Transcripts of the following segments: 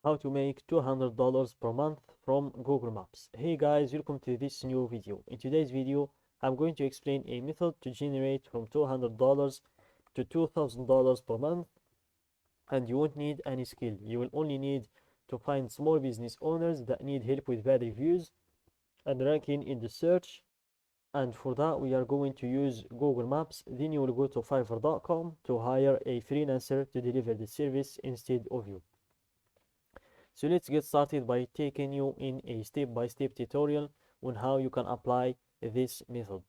how to make $200 per month from Google Maps. Hey guys, welcome to this new video. In today's video, I'm going to explain a method to generate from $200 to $2,000 per month, and you won't need any skill. You will only need to find small business owners that need help with bad reviews and ranking in the search. And for that, we are going to use Google Maps. Then you will go to Fiverr.com to hire a freelancer to deliver the service instead of you. So let's get started by taking you in a step-by-step tutorial on how you can apply this method.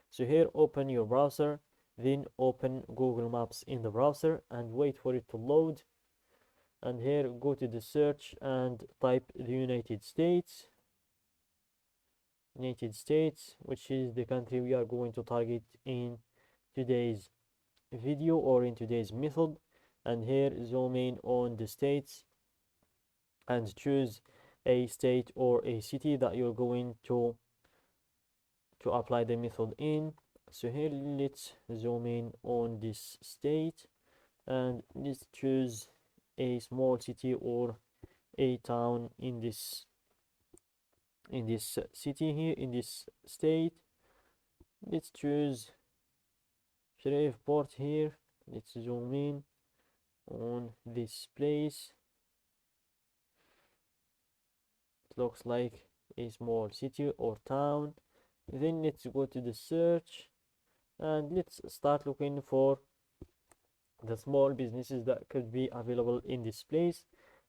So here, open your browser, then open Google Maps in the browser and wait for it to load. And here, go to the search and type the United States, which is the country we are going to target in today's video or in today's method. And here, zoom in on the states and choose a state or a city that you're going to apply the method in. So here, let's zoom in on this state and let's choose a small city or a town in this city here, in this state. Let's choose Shreveport here. Let's zoom in on this place. It looks like a small city or town. Then let's go to the search and let's start looking for the small businesses that could be available in this place.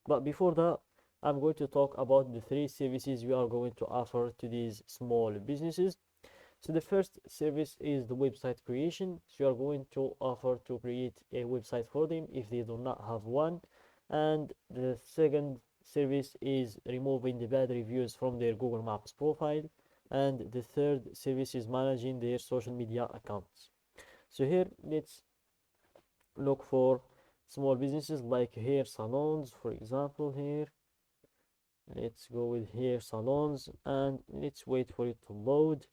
But before that, I'm going to talk about the 3 services we are going to offer to these small businesses. So the first service is the website creation. So you are going to offer to create a website for them if they do not have one. And the second service is removing the bad reviews from their Google Maps profile. And the third service is managing their social media accounts. So here, let's look for small businesses like hair salons, for example. Here, let's go with hair salons and let's wait for it to load.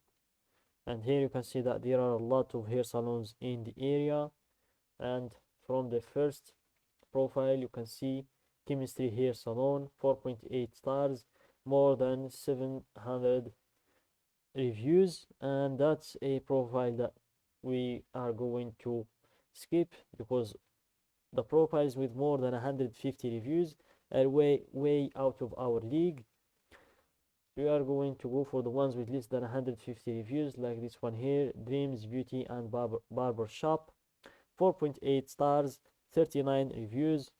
And here you can see that there are a lot of hair salons in the area. And from the first profile, you can see Chemistry Hair Salon, 4.8 stars, more than 700 reviews. And that's a profile that we are going to skip because the profiles with more than 150 reviews are way out of our league. We are going to go for the ones with less than 150 reviews, like this one here, Dreams Beauty and Barber Shop, 4.8 stars, 39 reviews,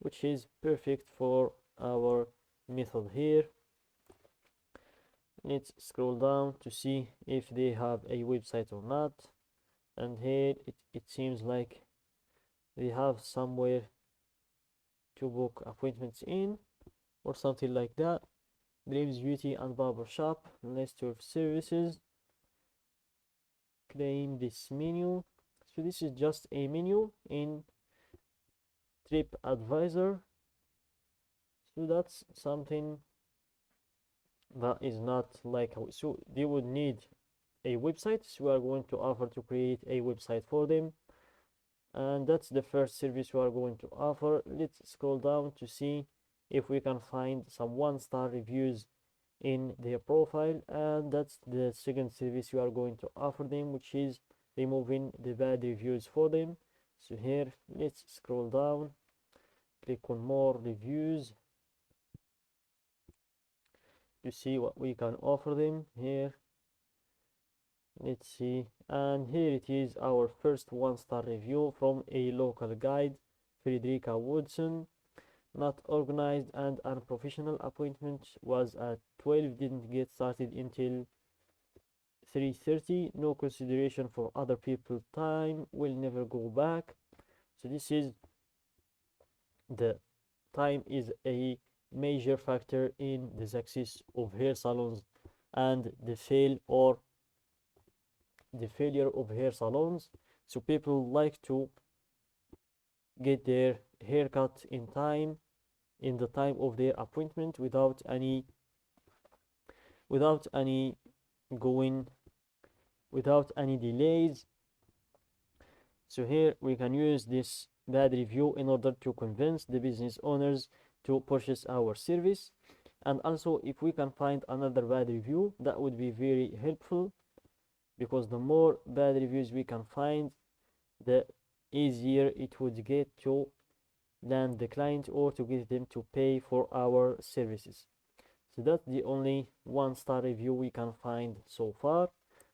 which is perfect for our method here. Let's scroll down to see if they have a website or not. And here it seems like they have somewhere to book appointments in or something like that. Dreams Beauty and Barber Shop, list of services. Claim this menu. So this is just a menu in TripAdvisor. So that's something that is not like, so they would need a website. So we are going to offer to create a website for them. And that's the first service we are going to offer. Let's scroll down to see if we can find some 1-star reviews in their profile. And that's the second service we are going to offer them, which is removing the bad reviews for them. So here, let's scroll down, click on more reviews to see what we can offer them here. Let's see, and here it is, our first 1-star review from a local guide, Frederica Woodson. Not organized and unprofessional. Appointment was at 12, didn't get started until 3:30. No consideration for other people's time, will never go back. So this is, the time is a major factor in the success of hair salons and the failure of hair salons. So people like to get their haircut in time, in the time of their appointment, without any delays. So here we can use this bad review in order to convince the business owners to purchase our service. And also, if we can find another bad review, that would be very helpful, because the more bad reviews we can find, the easier it would get to land the client or to get them to pay for our services. So that's the only 1-star review we can find so far.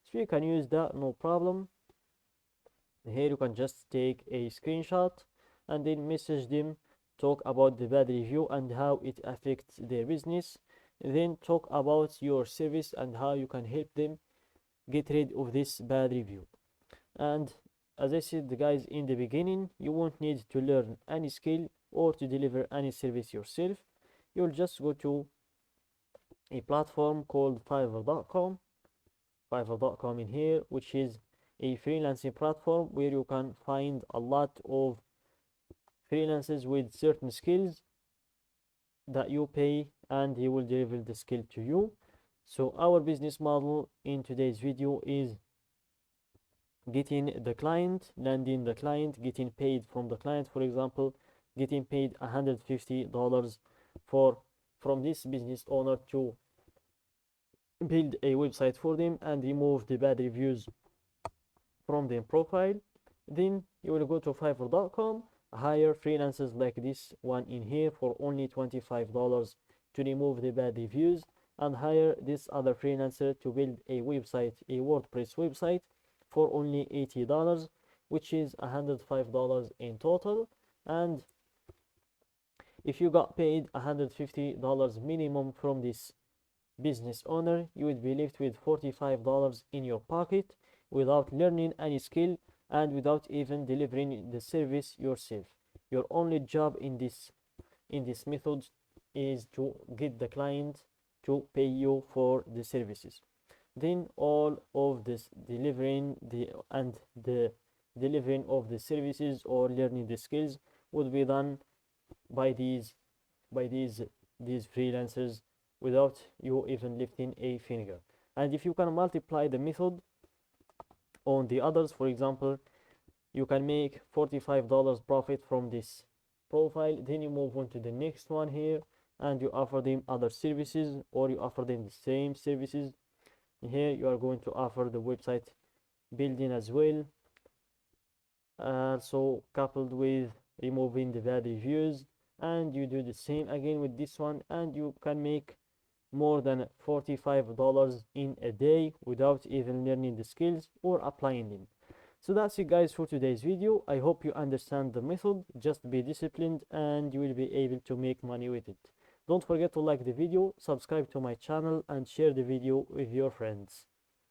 So you can use that, no problem. Here you can just take a screenshot and then message them, talk about the bad review and how it affects their business, then talk about your service and how you can help them get rid of this bad review. And as I said, guys, in the beginning, you won't need to learn any skill or to deliver any service yourself. You'll just go to a platform called Fiverr.com. Fiverr.com in here, which is a freelancing platform where you can find a lot of freelancers with certain skills that you pay and he will deliver the skill to you. So our business model in today's video is getting the client, landing the client, getting paid from the client. For example, getting paid $150 from this business owner to build a website for them and remove the bad reviews from their profile. Then you will go to Fiverr.com, hire freelancers like this one in here for only $25 to remove the bad reviews, and hire this other freelancer to build a website, a WordPress website, for only $80, which is $105 in total. And if you got paid $150 minimum from this business owner, you would be left with $45 in your pocket without learning any skill and without even delivering the service yourself. Your only job in this method is to get the client to pay you for the services. Then all of this delivering the delivering of the services or learning the skills would be done by these freelancers without you even lifting a finger. And if you can multiply the method on the others, for example, you can make $45 profit from this profile, then you move on to the next one here and you offer them other services, or you offer them the same services. Here you are going to offer the website building as well, so coupled with removing the bad reviews, and you do the same again with this one, and you can make more than $45 in a day without even learning the skills or applying them. So that's it, guys, for today's video. I hope you understand the method. Just be disciplined and you will be able to make money with it. Don't forget to like the video, subscribe to my channel and share the video with your friends.